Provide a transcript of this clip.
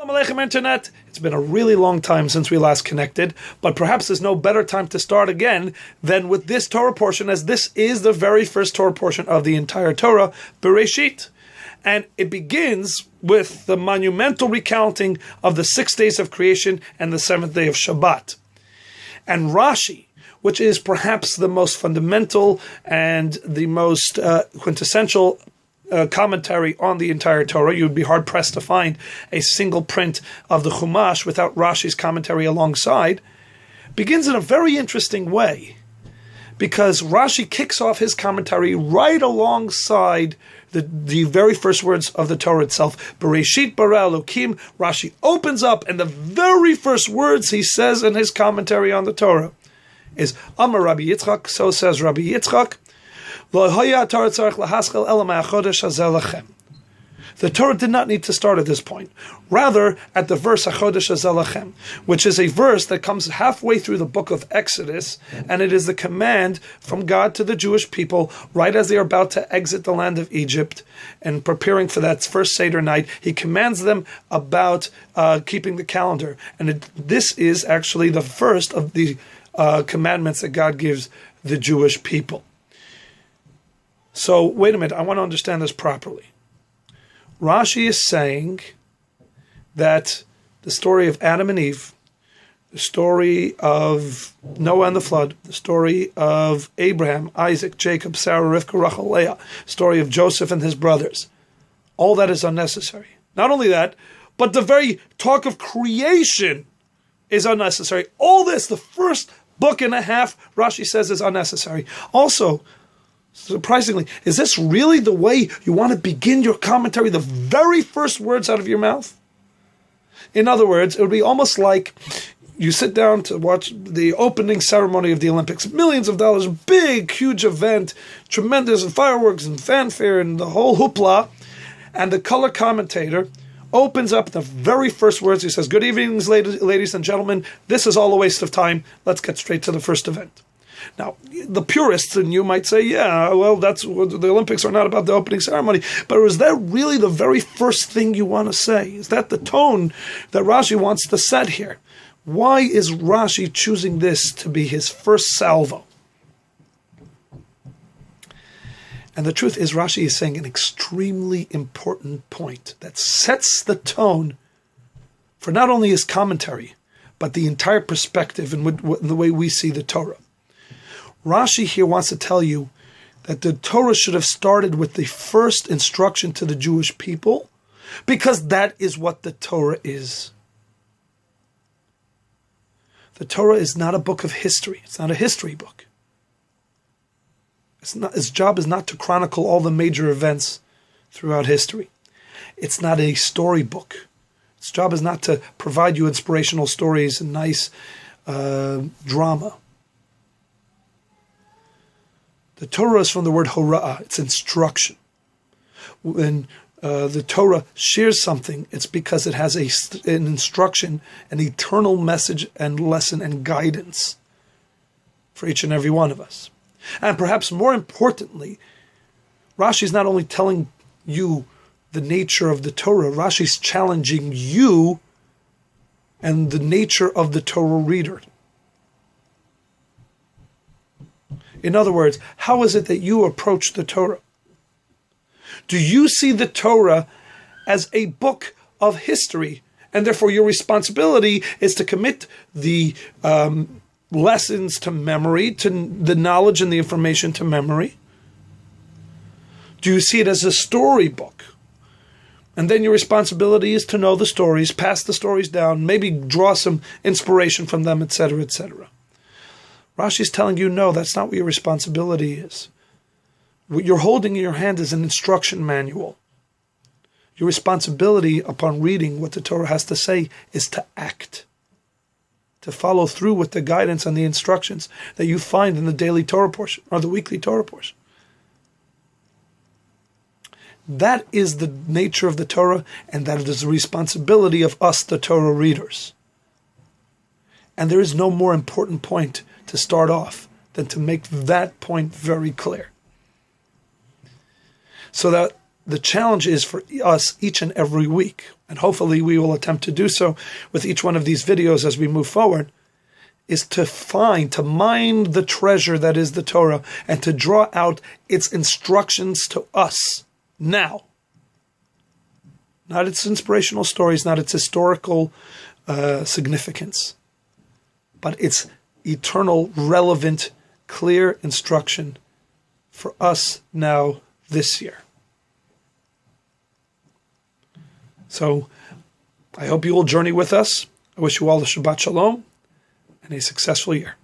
Assalamu alaikum, Internet. It's been a really long time since we last connected, but perhaps there's no better time to start again than with this Torah portion, as this is the very first Torah portion of the entire Torah, Bereishit. And it begins with the monumental recounting of the 6 days of creation and the 7th day of Shabbat. And Rashi, which is perhaps the most fundamental and the most quintessential commentary on the entire Torah. You would be hard-pressed to find a single print of the Chumash without Rashi's commentary alongside, begins in a very interesting way, because Rashi kicks off his commentary right alongside the very first words of the Torah itself. Bereishit bara Elokim. Rashi opens up, and the very first words he says in his commentary on the Torah is Amar Rabbi Yitzchak, so says Rabbi Yitzchak, the Torah did not need to start at this point. Rather, at the verse HaChodesh Hazeh, which is a verse that comes halfway through the book of Exodus, and it is the command from God to the Jewish people right as they are about to exit the land of Egypt and preparing for that first Seder night. He commands them about keeping the calendar. And this is actually the first of the commandments that God gives the Jewish people. So, wait a minute, I want to understand this properly. Rashi is saying that the story of Adam and Eve, the story of Noah and the flood, the story of Abraham, Isaac, Jacob, Sarah, Rivka, Rachel, Leah, story of Joseph and his brothers, all that is unnecessary. Not only that, but the very talk of creation is unnecessary. All this, the first book and a half, Rashi says, is unnecessary. Also, surprisingly, is this really the way you want to begin your commentary, the very first words out of your mouth? In other words, it would be almost like you sit down to watch the opening ceremony of the Olympics, millions of dollars, big, huge event, tremendous fireworks and fanfare and the whole hoopla, and the color commentator opens up the very first words. He says, "Good evening, ladies and gentlemen. This is all a waste of time. Let's get straight to the first event." Now, the purists in you might say, yeah, well, that's the Olympics are not about the opening ceremony. But is that really the very first thing you want to say? Is that the tone that Rashi wants to set here? Why is Rashi choosing this to be his first salvo? And the truth is, Rashi is saying an extremely important point that sets the tone for not only his commentary, but the entire perspective and the way we see the Torah. Rashi here wants to tell you that the Torah should have started with the first instruction to the Jewish people, because that is what the Torah is. The Torah is not a book of history. It's not a history book. Its job is not to chronicle all the major events throughout history. It's not a storybook. Its job is not to provide you inspirational stories and nice drama. The Torah is from the word hora'ah. It's instruction. When the Torah shares something, it's because it has an instruction, an eternal message and lesson and guidance for each and every one of us. And perhaps more importantly, Rashi is not only telling you the nature of the Torah, Rashi's challenging you and the nature of the Torah reader. In other words, how is it that you approach the Torah? Do you see the Torah as a book of history, and therefore your responsibility is to commit the lessons to memory, to the knowledge and the information to memory? Do you see it as a storybook? And then your responsibility is to know the stories, pass the stories down, maybe draw some inspiration from them, etc., etc. Rashi is telling you, no, that's not what your responsibility is. What you're holding in your hand is an instruction manual. Your responsibility upon reading what the Torah has to say is to act, to follow through with the guidance and the instructions that you find in the daily Torah portion or the weekly Torah portion. That is the nature of the Torah, and that is the responsibility of us, the Torah readers. And there is no more important point to start off than to make that point very clear. So that the challenge is for us each and every week, and hopefully we will attempt to do so with each one of these videos as we move forward, is to mine the treasure that is the Torah and to draw out its instructions to us now. Not its inspirational stories, not its historical significance, but its eternal, relevant, clear instruction for us now this year. So I hope you will journey with us. I wish you all a Shabbat Shalom and a successful year.